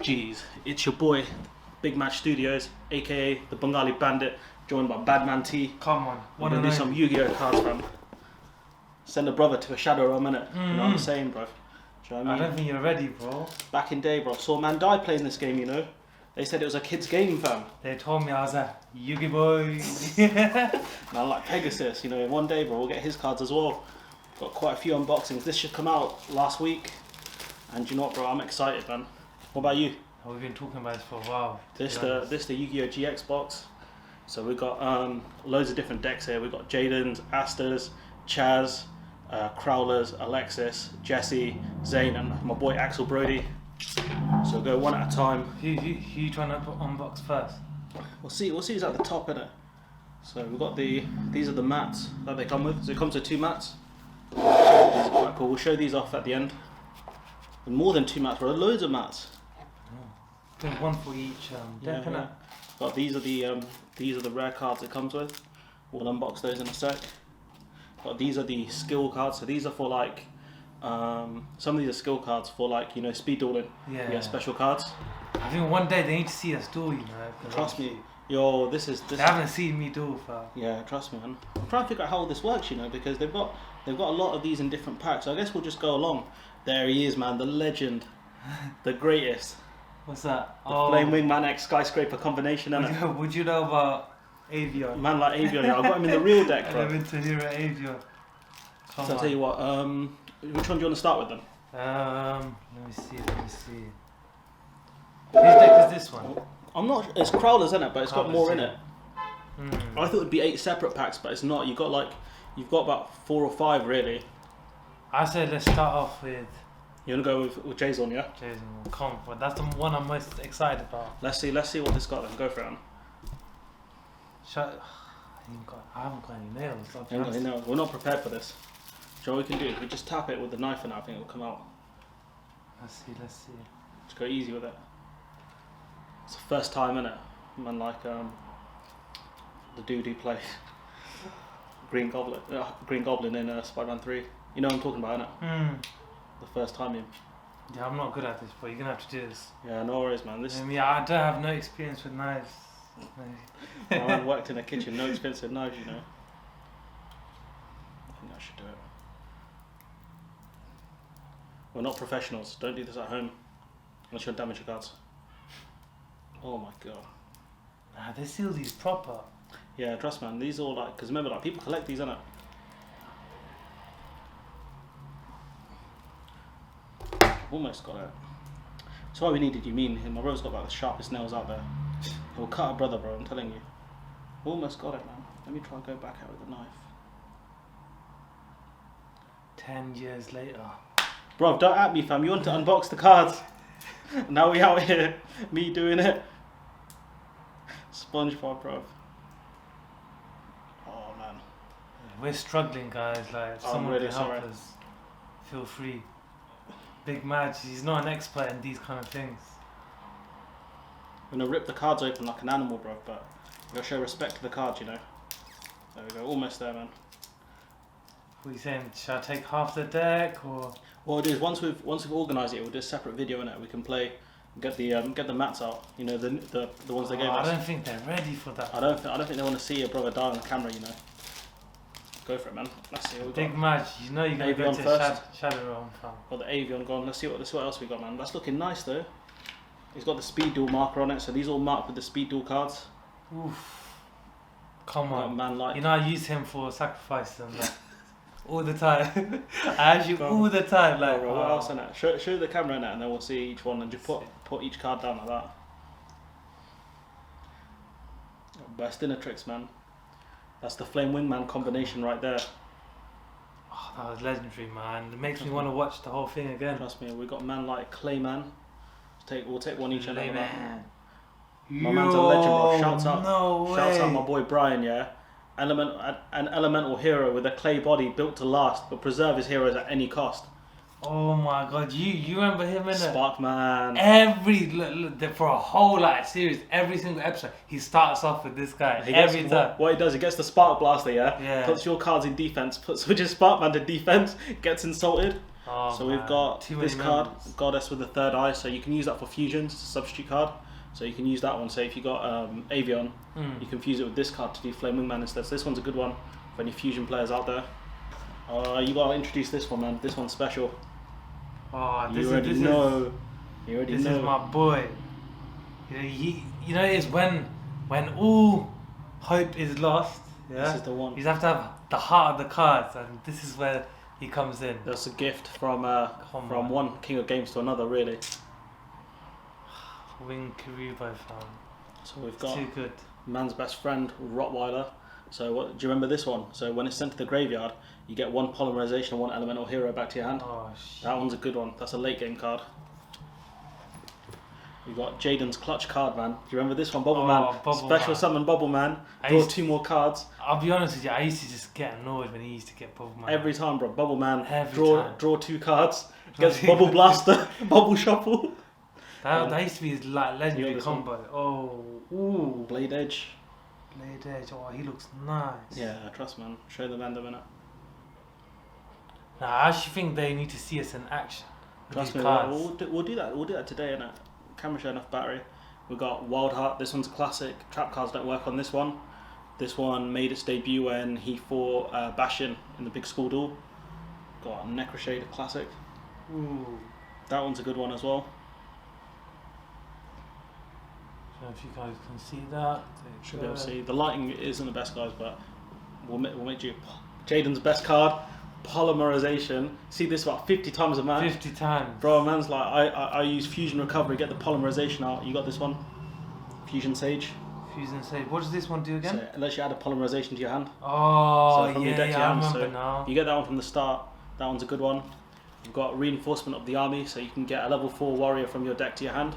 Jeez, it's your boy, Big Match Studios, aka the Bengali Bandit, joined by Badman T. Come on, We're gonna do some Yu-Gi-Oh cards, fam. Send a brother to a shadow realm, innit? You know what I'm saying, bro? Do you know what I mean? I don't think you're ready, bro. Back in day, bro, saw a man die playing this game, you know? They said it was a kid's game, fam. They told me I was a Yu-Gi boy. Man, like Pegasus, you know, one day, bro, we'll get his cards as well. Got quite a few unboxings. This should come out last week. And you know what, bro, I'm excited, man. What about you? We've been talking about this for a while. This the Yu-Gi-Oh GX box. So we've got loads of different decks here. We've got Jaden's, Asters, Chaz, Crowlers, Alexis, Jesse, Zane, and my boy Axel Brody. So we'll go one at a time. Who you trying to unbox first? We'll see who's at the top, innit? So we've got these are the mats that they come with. So it comes with 2 mats. These are quite cool. We'll show these off at the end. And more than 2 mats, bro. Loads of mats. There's one for each deck, innit? But these are the rare cards it comes with. We'll unbox those in a sec. But these are the skill cards. So these are for like some of these are skill cards for like, you know, speed dueling. Yeah, special cards. I think one day they need to see us duel, you know. Trust me, yo, this. They haven't seen me duel, fam. Yeah, trust me, man. I'm trying to figure out how this works, you know, because they've got a lot of these in different packs. So I guess we'll just go along. There he is, man, the legend, the greatest. What's that? The Flame Wingman X Skyscraper combination, innit? Would you know about Avion? Man like Avion, yeah. I've got him in the real deck, bro. Elemental Hero Avion. So I'll tell you what, which one do you want to start with then? Let me see. Whose deck is this one? I'm not, it's Crowlers, isn't it? But it's got more in it. I thought it would be 8 separate packs, but it's not. You've got about 4 or 5 really. I say let's start off with... You want to go with Jason, yeah? Jason, come on. That's the one I'm most excited about. Let's see what this got then. Go for it, man. I haven't got any nails. I haven't got any nails. We're not prepared for this. So what we can do is we just tap it with the knife and I think it'll come out. Let's see. Just go easy with it. It's the first time, innit? Man, like the doo-doo play Green Goblin in Spider-Man 3. You know what I'm talking about, innit? The first time in. Yeah, I'm not good at this, but you're gonna have to do this. Yeah, no worries, man. I don't have no experience with knives. I worked in a kitchen, no experience with knives, you know. I think I should do it. We're not professionals. Don't do this at home. Unless you'll damage your cards. Oh my god. Nah, they seal these proper. Yeah, trust man. These all like, because remember, like people collect these, innit? Almost got it. That's why we needed you mean. My brother's got like the sharpest nails out there. He'll cut a brother, bro, I'm telling you. Almost got it, man. Let me try and go back out with a knife. 10 years later. Bro, don't at me, fam. You want to unbox the cards. Now we out here. Me doing it. SpongeBob, bro. Oh, man. We're struggling, guys. Like, if someone really can help sorry. us, feel free. Big Match, he's not an expert in these kind of things. I'm gonna rip the cards open like an animal, bro, but you gotta show respect to the cards, you know. There we go, almost there, man. What are you saying? Should I take half the deck or? What we'll do is once we've organised it, we'll do a separate video in it. We can play, get the mats out. You know, the ones they gave us. I don't think they're ready for that. I don't think they want to see your brother die on the camera, you know. Go for it, man. Let's see what we got. Big Match, you know you're gonna go to Shadow Realm, fam. Got the Avion gone. Let's see what else we got, man. That's looking nice though. He's got the speed duel marker on it, so these all marked with the speed duel cards. Oof. Come on, man, like, you know I use him for sacrifices and that. All the time. I use you all the time. Like, bro, what else in it? Show the camera in it, and then we'll see each one, and just put each card down like that. Best dinner tricks, man. That's the Flame Wingman combination right there. Oh, that was legendary, man. It makes me want to watch the whole thing again. Trust me, we got man like Clayman. We'll take one each and every man. My man's a legend, bro. Shouts out my boy Brian, yeah. An elemental hero with a clay body built to last, but preserve his heroes at any cost. Oh my god, you remember him in it? Sparkman. For a whole series, every single episode, he starts off with this guy. Every time. What he does, he gets the Spark Blaster, yeah? Puts your cards in defense, switches Sparkman to defense, gets insulted. Oh, So we've man. got Too this many card, members. Goddess with the third eye, so you can use that for fusions, it's a substitute card. So you can use that one. So if you got Avion, you can fuse it with this card to do Flame Wingman instead. So this one's a good one for any fusion players out there. You gotta introduce this one, man. This one's special. Oh, You already know. This is my boy. You know, it's when all hope is lost. Yeah, This is the one. you have to have the heart of the cards, and this is where he comes in. That's a gift from Come on. one king of games to another, really. Wing Karubo, fam. So we've got Too good. man's best friend, Rottweiler. So do you remember this one? So when it's sent to the graveyard, you get one polymerization and one elemental hero back to your hand. Oh shit. That one's a good one. That's a late game card. We've got Jaden's clutch card, man. Do you remember this one? Bubble Man. Special summon Bubble Man. Draw 2 more cards. I'll be honest with you, I used to just get annoyed when he used to get Bubble Man. Every time, bro. Bubble Man. Every time. Draw 2 cards. Gets Bubble Blaster. Bubble Shuffle. That used to be his like legendary this combo. Oh, ooh. Blade Edge. Blade Edge. Oh, he looks nice. Yeah, trust, man. Show the man a minute. Nah, I actually think they need to see us in action. with Trust these me, cards. we'll do that. We'll do that today, innit? Camera show enough battery. We've got Wild Heart. This one's a classic. Trap cards don't work on this one. This one made its debut when he fought Bashin in the big school duel. Got Necroshade, a classic. Ooh. That one's a good one as well. I don't know if you guys can see that. Should be able to see. The lighting isn't the best, guys, but we'll make you. Jaden's best card, Polymerization. See this about 50 times a match. 50 times. Bro, man's like, I use Fusion Recovery, get the Polymerization out. You got this one? Fusion Sage. Fusion Sage. What does this one do again? So it lets you add a Polymerization to your hand. Oh, So from your yeah, deck to your I hand, remember so now. You get that one from the start. That one's a good one. You've got Reinforcement of the Army, so you can get a level 4 warrior from your deck to your hand.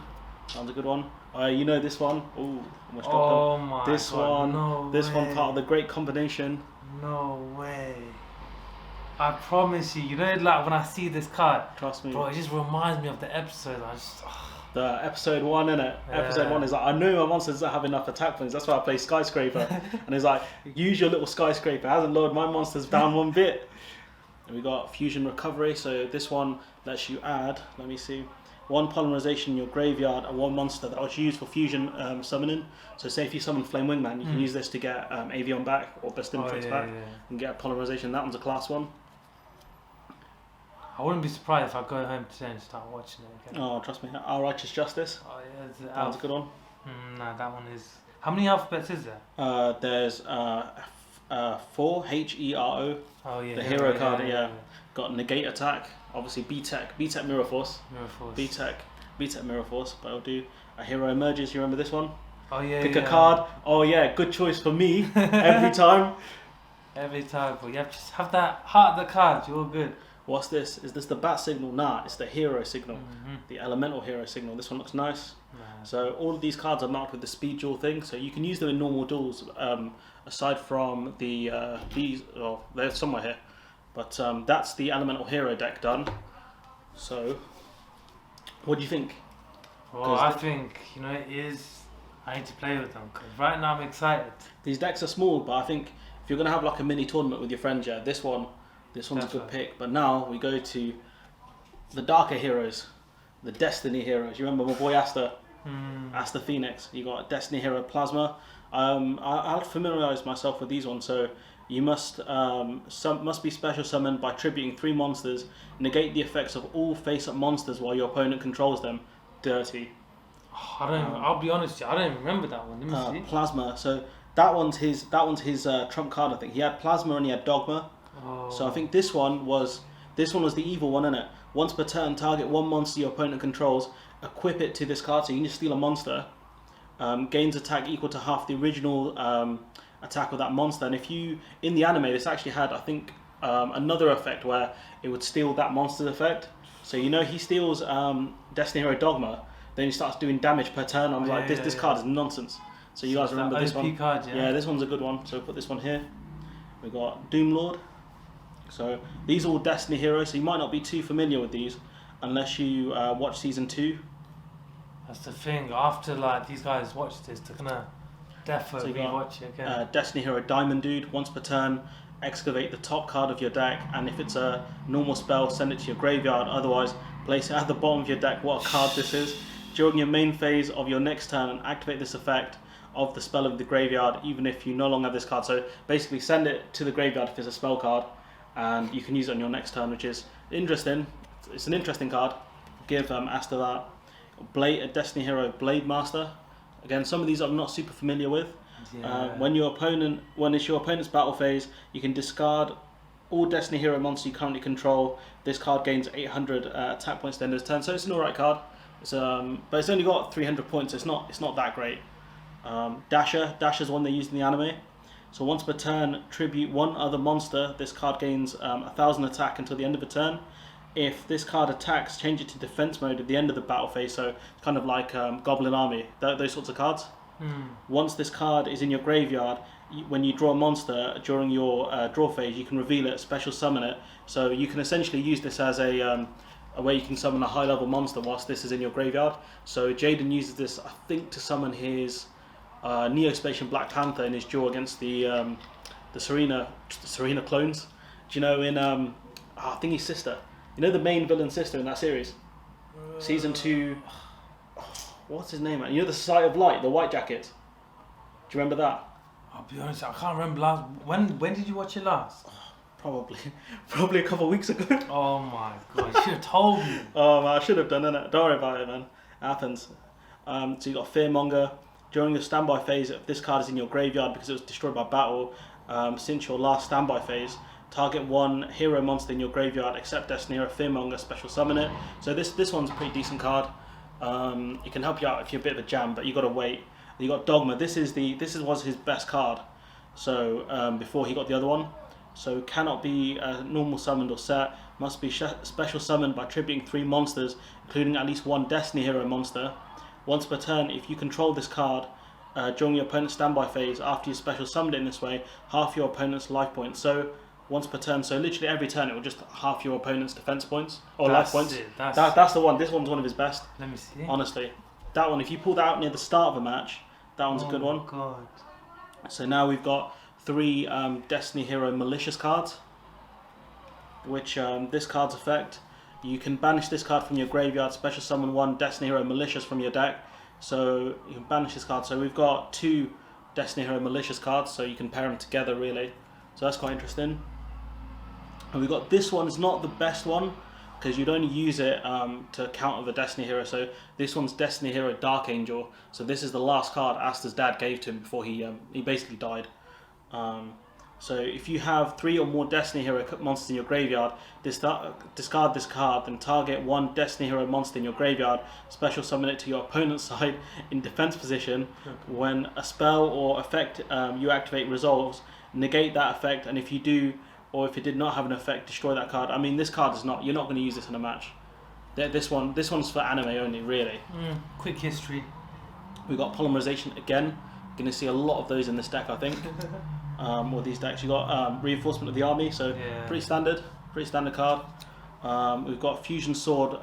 That one's a good one. You know this one? Ooh, almost dropped Oh them. my This god. one, No this way. one part of the great combination. No way. I promise you, you know, like when I see this card, Trust me. bro, it just reminds me of the episode. I just, The episode 1, innit? Yeah. Episode 1 is like, I know my monsters don't have enough attack points, that's why I play Skyscraper. And it's like, use your little Skyscraper. It hasn't lowered my monsters down one bit. And we got Fusion Recovery, so this one lets you add, let me see, 1 polymerization in your graveyard and 1 monster that was used for fusion summoning. So say if you summon Flame Wingman, you can use this to get Avion back or Best Influence back and get a polymerization. That one's a class one. I wouldn't be surprised if I go home today and start watching it again. Oh, trust me, Our Righteous Justice. Oh yeah, it's That one's a good one. Nah, that one is. How many alphabets is there? There's 4, Hero. Oh yeah, The hero card, yeah. Got Negate Attack, obviously B-Tech Mirror Force. Mirror Force. B-Tech Mirror Force, but I'll do a Hero Emerges, you remember this one? Oh yeah. Pick a card, oh yeah, good choice for me, every time. Every time, but you have to just have that heart of the cards, you're all good. What's this? Is this the Bat Signal? Nah, it's the Hero Signal, the Elemental Hero Signal. This one looks nice. Nah. So all of these cards are marked with the speed duel thing, so you can use them in normal duels, aside from the, these, oh, they're somewhere here. But that's the Elemental Hero deck done. So, what do you think? Well, I think, you know, it is. I need to play with them because right now I'm excited. These decks are small, but I think if you're gonna have like a mini tournament with your friends, yeah, this one's a good pick. But now we go to the darker heroes, the Destiny heroes. You remember my boy Asta, Asta Phoenix. You got Destiny Hero Plasma. I'll familiarise myself with these ones. So you must be special summoned by tributing 3 monsters. Negate the effects of all face-up monsters while your opponent controls them. Dirty. Oh, I'll be honest with you, I don't even remember that one. Let me see. Plasma. So that one's his trump card. I think he had Plasma and he had Dogma. Oh. So I think this one was the evil one, innit? Once per turn, target 1 monster your opponent controls. Equip it to this card, so you can just steal a monster. Gains attack equal to half the original attack of that monster. And if you in the anime, this actually had, I think, another effect where it would steal that monster's effect. So you know he steals Destiny Hero Dogma, then he starts doing damage per turn. I'm like, this card is nonsense. So you guys remember this one? Card, yeah, this one's a good one. So put this one here. We got Doom Lord. So these are all Destiny heroes. So you might not be too familiar with these unless you watch season 2. That's the thing. After like these guys watch this, they're gonna definitely watch it again. Destiny Hero Diamond Dude. Once per turn, excavate the top card of your deck, and if it's a normal spell, send it to your graveyard. Otherwise, place it at the bottom of your deck. What a card this is. During your main phase of your next turn, activate this effect of the spell of the graveyard, even if you no longer have this card. So basically, send it to the graveyard if it's a spell card, and you can use it on your next turn, which is interesting. It's an interesting card. Give Asta that. Blade, a Destiny Hero Blade Master. Again, some of these I'm not super familiar with. Yeah. When it's your opponent's battle phase, you can discard all Destiny Hero monsters you currently control. This card gains 800 attack points at the end of the turn, so it's an alright card. But it's only got 300 points. So it's not that great. Dasher's one they use in the anime. So once per turn, tribute one other monster. This card gains 1,000 attack until the end of the turn. If this card attacks, change it to defense mode at the end of the battle phase. So kind of like Goblin Army, those sorts of cards. Once this card is in your graveyard, when you draw a monster during your draw phase, you can reveal it, special summon it. So you can essentially use this as a way you can summon a high level monster whilst this is in your graveyard. So Jaden uses this, I think, to summon his Neo-Spacian Black Panther in his draw against the Serena clones. Do you know I think his sister. You know the main villain's sister in that series? Season 2... What's his name, man? You know the Society of Light, the white jacket? Do you remember that? I'll be honest, I can't remember last... When did you watch it last? Probably a couple of weeks ago. Oh my god, you should have told me. Oh man, I should have done it. Don't worry about it, man. It happens. So you got Fearmonger. During your standby phase, if this card is in your graveyard because it was destroyed by battle, since your last standby phase, target one hero monster in your graveyard except Destiny Hero Fearmonger, special summon it. So this one's a pretty decent card. It can help you out if you're a bit of a jam, but you got to wait. You got Dogma. This was his best card. So before he got the other one, so cannot be normal summoned or set. Must be special summoned by tributing 3 monsters, including at least 1 Destiny Hero monster. Once per turn, if you control this card during your opponent's standby phase, after you special summoned it in this way, half your opponent's life points. So once per turn, so literally every turn it will just half your opponent's defense points or life points. That's the one. This one's one of his best. Let me see. Honestly, that one. If you pull that out near the start of a match, that one's a good one. God. So now we've got 3 Destiny Hero Malicious cards, which this card's effect. You can banish this card from your graveyard, special summon 1 Destiny Hero Malicious from your deck. So you can banish this card. So we've got 2 Destiny Hero Malicious cards, so you can pair them together really. So that's quite interesting. And we've got this one. Is not the best one because you'd only use it to counter the Destiny Hero. So this one's Destiny Hero Dark Angel. So this is the last card Asta's dad gave to him before he basically died. So if you have 3 or more Destiny Hero monsters in your graveyard, discard this card, then target 1 Destiny Hero monster in your graveyard, special summon it to your opponent's side in defense position. When a spell or effect you activate resolves, negate that effect, and if you do, or if it did not have an effect, destroy that card. I mean, this card is not. You're not going to use this in a match. This one's for anime only, really. Quick history. We got polymerization again. Going to see a lot of those in this deck, I think. Or these decks. You got reinforcement of the army, so pretty standard card. We've got fusion sword,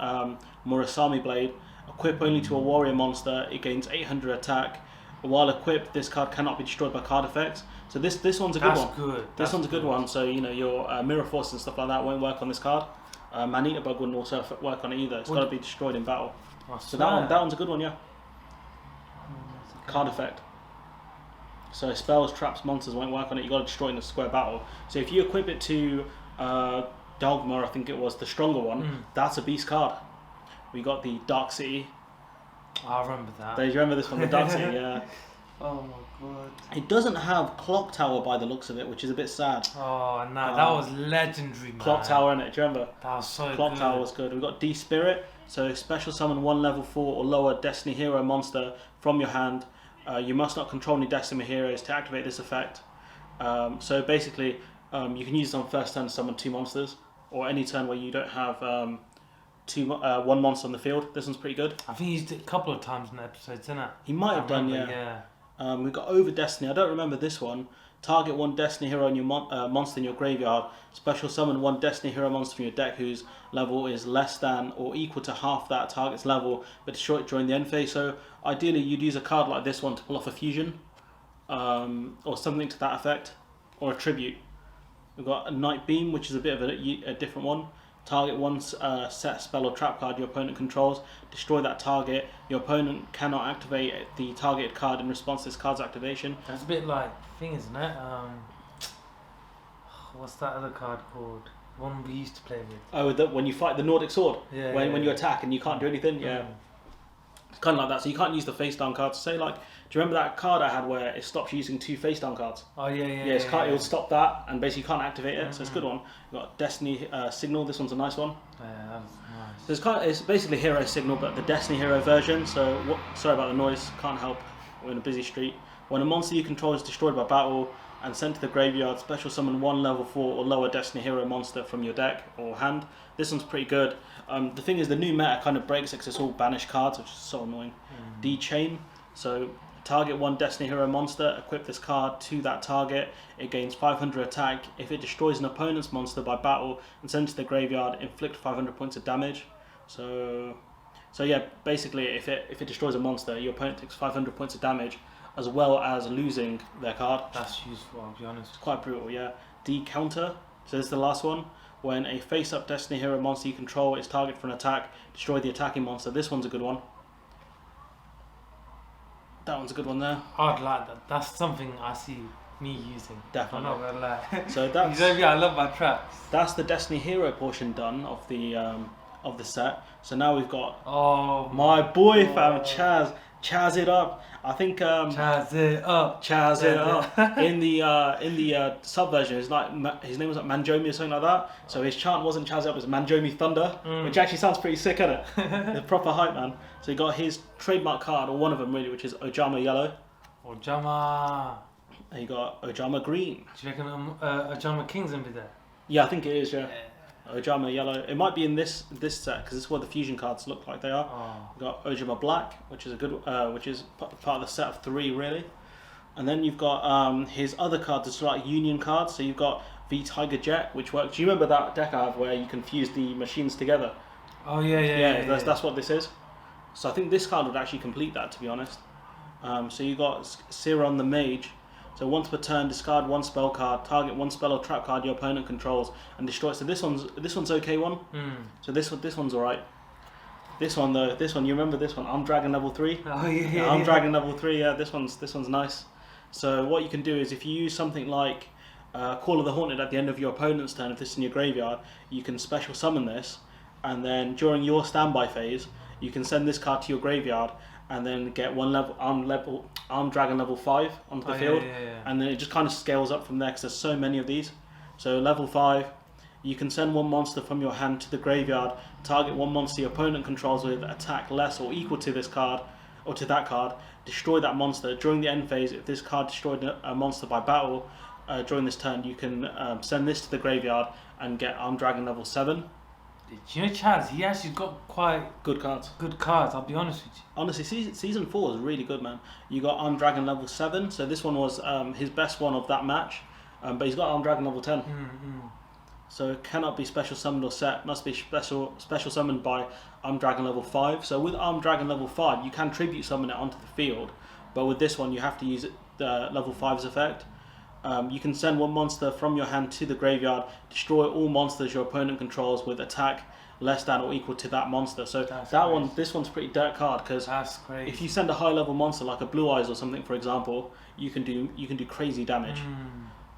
Murasami blade. Equip only to a warrior monster. It gains 800 attack. While equipped, this card cannot be destroyed by card effects. So this one's a good one. This one's a good one. So you know your mirror force and stuff like that won't work on this card. Manita bug wouldn't also work on it either. It's got to be destroyed in battle. So that one's a good one, yeah. Card effect. So spells, traps, monsters won't work on it. You got to destroy it in a square battle. So if you equip it to Dogma, I think it was the stronger one. That's a beast card. We got the Dark City. I remember that. Do you remember this one, the Dark City? Yeah. Oh my god. It doesn't have Clock Tower by the looks of it, which is a bit sad. Oh no, that was legendary, man. Clock Tower in it, do you remember? That was so Clock good. Tower was good. We've got D-Spirit, so special summon 1 level 4 or lower Destiny Hero monster from your hand. You must not control any Destiny Heroes to activate this effect. So basically, you can use this on first turn to summon 2 monsters, or any turn where you don't have 1 monster on the field. This one's pretty good. I think he used it a couple of times in the episodes, didn't it? He might have done, yeah. We've got Over Destiny. I don't remember this one. Target 1 Destiny Hero in your monster in your graveyard. Special summon 1 Destiny Hero monster from your deck whose level is less than or equal to half that target's level, but destroy it during the end phase. So ideally, you'd use a card like this one to pull off a fusion, or something to that effect, or a tribute. We've got a Night Beam, which is a bit of a different one. Target one set spell or trap card your opponent controls. Destroy that target. Your opponent cannot activate the targeted card in response to this card's activation. That's a bit like thing, isn't it? What's that other card called? One we used to play with. Oh, when you fight the Nordic Sword. Yeah. When you attack and you can't do anything. Yeah. It's kind of like that. So you can't use the face down cards. Say like, do you remember that card I had where it stops using 2 face down cards? Oh yeah. It will stop that and basically you can't activate it. So it's a good one. You've got Destiny Signal. This one's a nice one. Yeah, that's nice. So it's basically Hero Signal, but the Destiny Hero version. So sorry about the noise. Can't help. We're in a busy street. When a monster you control is destroyed by battle and sent to the graveyard, special summon 1 level 4 or lower Destiny Hero monster from your deck or hand. This one's pretty good. The thing is, the new meta kind of breaks it because it's all banished cards, which is so annoying. D-Chain. So target 1 Destiny Hero monster, equip this card to that target. It gains 500 attack. If it destroys an opponent's monster by battle and sends to the graveyard, inflict 500 points of damage. So yeah, basically, if it destroys a monster, your opponent takes 500 points of damage, as well as losing their card. That's useful, I'll be honest. It's quite brutal, yeah. D-Counter. So this is the last one. When a face-up Destiny Hero monster you control is targeted for an attack, destroy the attacking monster. This one's a good one. That one's a good one there. I'd like that. That's something I see me using. Definitely. I'm not gonna lie. So that's I love my traps. That's the Destiny Hero portion done of the set. So now we've got my boy fam Chaz it up. I think Chaz it up. in the sub version, his name was like Manjomi or something like that. So his chant wasn't Chaz it up, it was Manjomi Thunder, which actually sounds pretty sick, isn't it? The proper hype, man. So he got his trademark card, or one of them really, which is Ojama Yellow. Ojama. And you got Ojama Green. Do you reckon Ojama King's gonna be there? Yeah, I think it is. Yeah. Ojama Yellow. It might be in this set because this is what the fusion cards look like they are. You've got Ojama Black, which is a good, which is part of the set of 3 really. And then you've got his other cards, it's like Union cards. So you've got V Tiger Jet, which works. Do you remember that deck I have where you can fuse the machines together? Oh yeah. That's what this is. So I think this card would actually complete that, to be honest. So you got Siron the Mage. So once per turn, discard 1 spell card, target 1 spell or trap card your opponent controls, and destroy it. So this one's okay one. So this one's alright. This one though, you remember this one? I'm Dragon level 3. Oh yeah. I'm Dragon level 3. Yeah, this one's nice. So what you can do is if you use something like Call of the Haunted at the end of your opponent's turn, if this is in your graveyard, you can special summon this, and then during your standby phase, you can send this card to your graveyard. And then get 1 level Armed Dragon level 5 onto the field, and then it just kind of scales up from there because there's so many of these. So level 5, you can send 1 monster from your hand to the graveyard. Target 1 monster your opponent controls with attack less or equal to this card or to that card. Destroy that monster during the end phase. If this card destroyed a monster by battle during this turn, you can send this to the graveyard and get Armed Dragon level 7. Do you know Chaz? He actually got quite good cards. I'll be honest with you. Honestly, season 4 is really good, man. You got Armed Dragon level 7, so this one was his best one of that match. But he's got Armed Dragon level 10. So it cannot be special summoned or set. Must be special summoned by Armed Dragon level 5. So with Armed Dragon level 5, you can tribute summon it onto the field. But with this one, you have to use the level 5's effect. You can send 1 monster from your hand to the graveyard, destroy all monsters your opponent controls with attack less than or equal to that monster. So this one's pretty dirt card because if you send a high level monster like a Blue Eyes or something, for example, you can do crazy damage.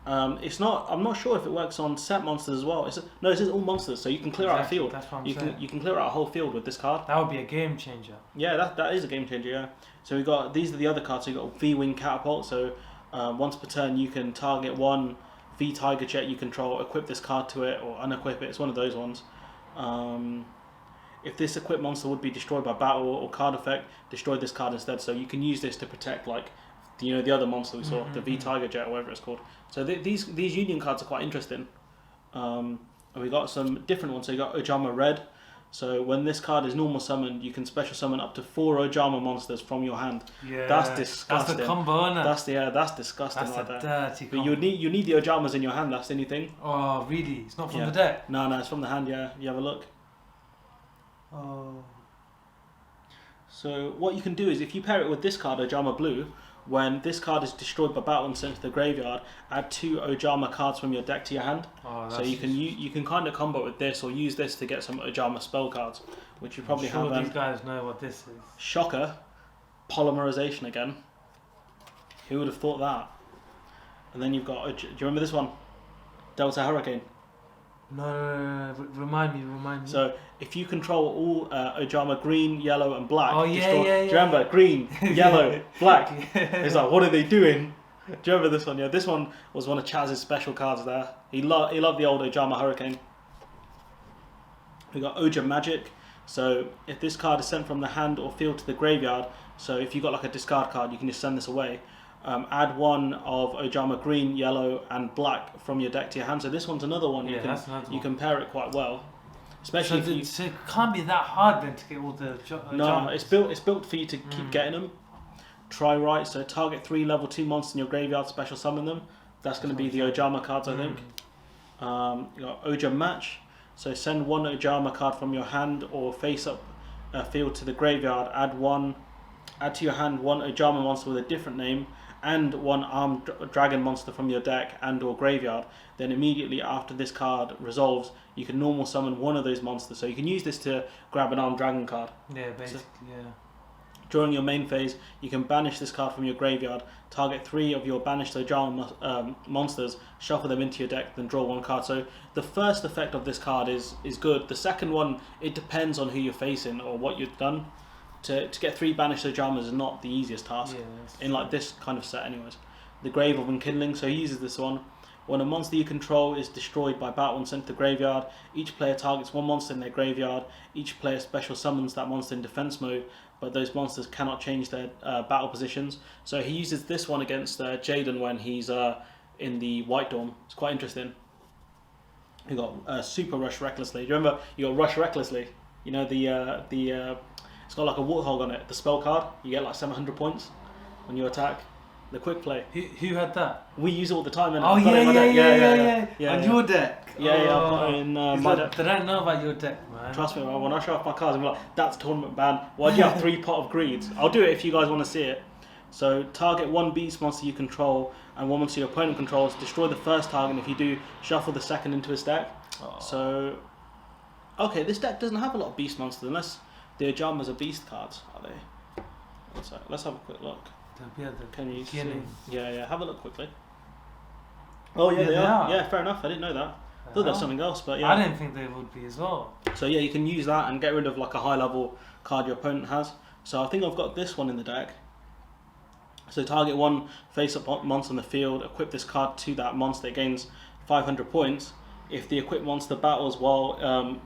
I'm not sure if it works on set monsters as well. It says all monsters, so you can clear out a field. That's what I'm saying. You can clear out a whole field with this card. That would be a game changer. Yeah, that is a game changer. Yeah. So these are the other cards. So you got V-Wing Catapult. So once per turn, you can target 1 V Tiger Jet you control, equip this card to it or unequip it. It's one of those ones. If this equipped monster would be destroyed by battle or card effect, destroy this card instead. So you can use this to protect the other monster we saw, the V Tiger Jet or whatever it's called. So these Union cards are quite interesting. And we got some different ones. So you got Ojama Red. So when this card is normal summoned, you can special summon up to 4 Ojama monsters from your hand. Yeah, that's disgusting. That's the combo, isn't it? That's disgusting. That's like a dirty But combo. you need the Ojamas in your hand. That's the only thing. Oh really? It's not from the deck? No, it's from the hand. Yeah, you have a look. Oh. So what you can do is if you pair it with this card, Ojama Blue, when this card is destroyed by battle and sent to the graveyard, add 2 Ojama cards from your deck to your hand. Oh, So you can kind of combo with this or use this to get some Ojama spell cards, which you probably have. These guys know what this is. Shocker, polymerization again. Who would have thought that? And then you've got, do you remember this one? Delta Hurricane. No. Remind me. So if you control all Ojama green, yellow, and black, Oh yeah. do you remember green, yellow, black? It's like, what are they doing? Do you remember this one? Yeah, this one was one of Chaz's special cards there. He loved the old Ojama Hurricane. We got Oja Magic. So if this card is sent from the hand or field to the graveyard, so if you got like a discard card, you can just send this away. Add 1 of Ojama green, yellow, and black from your deck to your hand. So this one's another one. You can pair it quite well. Especially so it can't be that hard then to get all the No, it's built for you to keep getting them. Try right, so target 3 level 2 monsters in your graveyard, special summon them. That's going to be the Ojama cards, I think. You got Oja Match, so send 1 Ojama card from your hand or face up a field to the graveyard. Add to your hand 1 Ojama monster with a different name and 1 armed dragon monster from your deck and or graveyard. Then immediately after this card resolves, you can normal summon 1 of those monsters. So you can use this to grab an armed dragon card. Yeah, basically, During your main phase, you can banish this card from your graveyard, target 3 of your banished Ojama monsters, shuffle them into your deck, then draw 1 card. So the first effect of this card is good. The second one, it depends on who you're facing or what you've done. To get 3 banished Ojamas is not the easiest task, in like this kind of set anyways. The Grave of Enkindling, so he uses this one. When a monster you control is destroyed by battle and sent to the graveyard, each player targets 1 monster in their graveyard. Each player special summons that monster in defense mode, but those monsters cannot change their battle positions. So he uses this one against Jaden when he's in the White Dorm. It's quite interesting. You got Super Rush Recklessly. Do you remember? You got Rush Recklessly. You know it's got like a warthog on it. The spell card. You get like 700 points when you attack. The quick play. Who had that? We use it all the time. Oh yeah. On your deck. Yeah, I've got it in my deck. They don't know about your deck, man. Trust me, when I show off my cards, I'm like, that's tournament ban. Why do you have 3 Pot of Greeds? I'll do it if you guys want to see it. So target 1 beast monster you control and 1 monster your opponent controls. Destroy the first target, and if you do, shuffle the second into his deck. So, okay, this deck doesn't have a lot of beast monsters unless the Ojamas are beast cards, are they? Let's have a quick look. Can you see? Yeah, have a look quickly. Oh yeah, they are. Yeah, fair enough. I didn't know that. I thought that's something else, but yeah. I didn't think they would be as well. So yeah, you can use that and get rid of like a high level card your opponent has. So I think I've got this one in the deck. So target 1 face up monster on the field, equip this card to that monster, it gains 500 points. If the equipped monster battles while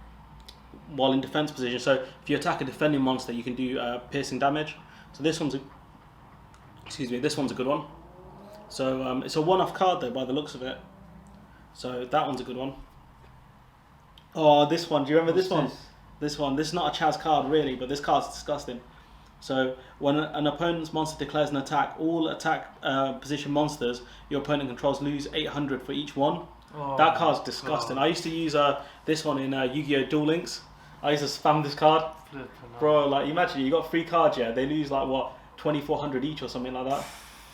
in defense position, so if you attack a defending monster, you can do piercing damage. So this one's a good one. So it's a one-off card though by the looks of it. So that one's a good one. Oh, this one. Do you remember this one? This is not a Chaz card really, but this card's disgusting. So when an opponent's monster declares an attack, all attack position monsters your opponent controls lose 800 for each one. Oh, that card's disgusting. I used to use this one in Yu-Gi-Oh! Duel Links. I used to spam this card. Bro, like imagine you got 3 cards, yeah, they lose like what, 2,400 each or something like that.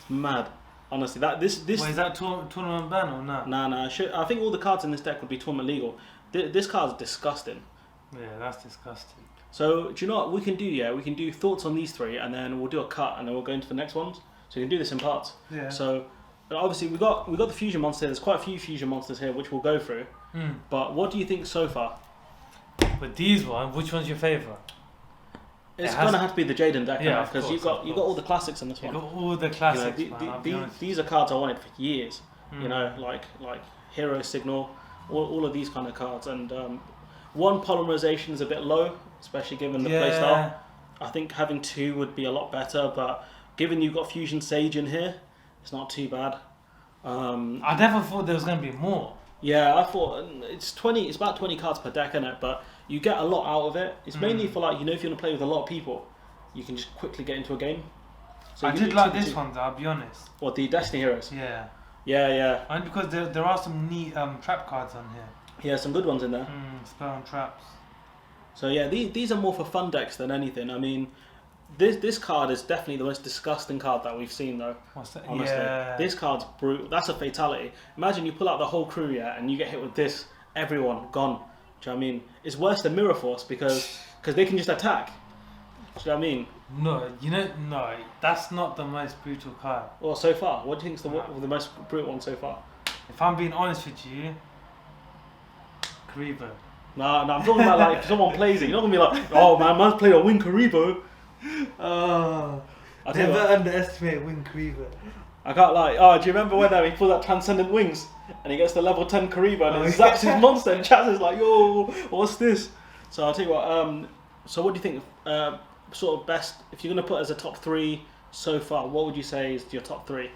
It's mad. Honestly, this. Wait, is that tournament ban or not? Nah. I think all the cards in this deck would be tournament legal. This card's disgusting. Yeah, that's disgusting. So do you know what we can do? Yeah, we can do thoughts on these 3, and then we'll do a cut, and then we'll go into the next ones. So we can do this in parts. Yeah. So obviously we got the fusion monster. There's quite a few fusion monsters here, which we'll go through. But what do you think so far? But these ones, which one's your favourite? It's gonna have to be the Jaden deck, because you got all the classics in this one. You got all the classics. These are cards I wanted for years. You know, like Hero Signal, all of these kind of cards. And 1 polymerization is a bit low, especially given the playstyle. I think having 2 would be a lot better, but given you've got Fusion Sage in here, it's not too bad. I never thought there was gonna be more. Yeah, I thought it's about 20 cards per deck, innit? But you get a lot out of it. It's mainly for like, if you want to play with a lot of people, you can just quickly get into a game. So I did like this one though, I'll be honest. What, the Destiny Heroes? Yeah. And because there are some neat trap cards on here. Yeah, some good ones in there. Spell and traps. So yeah, these are more for fun decks than anything. I mean, This card is definitely the most disgusting card that we've seen though. What's that? Honestly, Yeah. this card's brutal. That's a fatality. Imagine you pull out the whole crew, yeah, and you get hit with this. Everyone gone. Do you know what I mean? It's worse than Mirror Force because they can just attack. Do you know what I mean? No, no, that's not the most brutal card. Well, so far, what do you think is the most brutal one so far? If I'm being honest with you, Karibo. No, I'm talking about like if someone plays it. You're not gonna be like, oh man's played a Win Karibo. Oh, I tell you never what, underestimate Win Karibo. I can't lie. Oh, do you remember when he pulls out Transcendent Wings and he gets the level 10 Karibo and he zaps his monster and Chaz is like, yo, what's this? So I'll tell you what. So what do you think? Sort of best if you're gonna put as a top 3 so far. What would you say is your top 3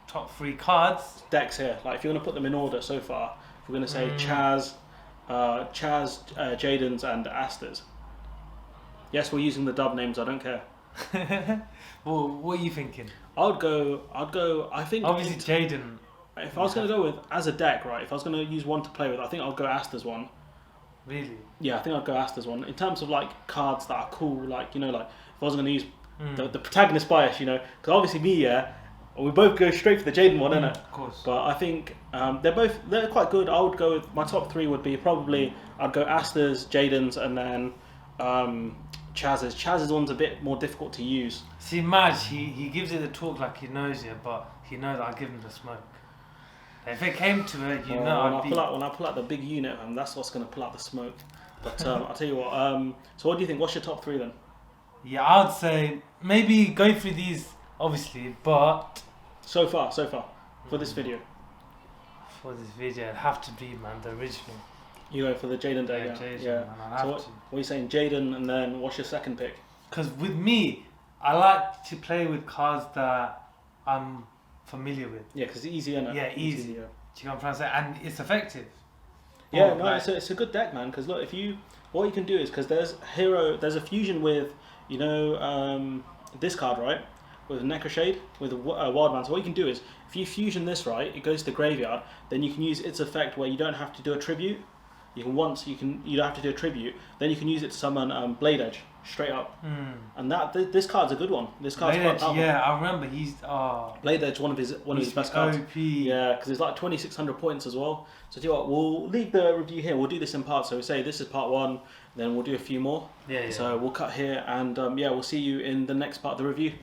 Top 3 cards. decks here? Like if you're gonna put them in order so far, if we're gonna say Chaz, Jaden's, and Aster's. Yes, we're using the dub names. I don't care. Well, what are you thinking? I'd go. I think Obviously, Jaden. if I was gonna go with as a deck, right? If I was gonna use one to play with, I think I'd go Aster's one. Really? Yeah, I think I'd go Aster's one. In terms of like cards that are cool, like like if I was gonna use the protagonist bias, because obviously me, we both go straight for the Jaden one, innit? Of course. But I think they're quite good. I would go with my top 3 would be probably I'd go Aster's, Jaden's, and then Chaz's. Chaz's one's a bit more difficult to use. See, Maj, he gives it the talk like he knows it, but he knows I'll give him the smoke. If it came to it, when I pull out the big unit, that's what's going to pull out the smoke. But I'll tell you what. So what do you think? What's your top 3 then? Yeah, I would say maybe go through these, obviously, but So far, for this video, for this video, it'd have to be, man, the original. you go for the Jaden deck. Yeah, Jaden, yeah. man, I'd have So what are you saying, Jaden, and then what's your second pick? Because with me, I like to play with cards that I'm familiar with. Yeah, because it's easy, innit? Yeah, It's easy. easier. Do you know what I'm trying to say? And it's effective. Yeah, Oh, no, like- it's a good deck, man. Because look, what you can do is because there's a fusion with this card, right, with Necroshade with Wildman. So what you can do is if you fusion this, right, it goes to the graveyard. Then you can use its effect where you don't have to do a tribute. You don't have to do a tribute. Then you can use it to summon Blade Edge straight up. And this card's a good one. This card's Blade quite Edge, yeah, I remember he's Blade Edge, one of his best cards. OP. Yeah, because it's like 2,600 points as well. So do you know what? We'll leave the review here. We'll do this in parts. So we say this is part 1, then we'll do a few more. Yeah. So we'll cut here, and we'll see you in the next part of the review.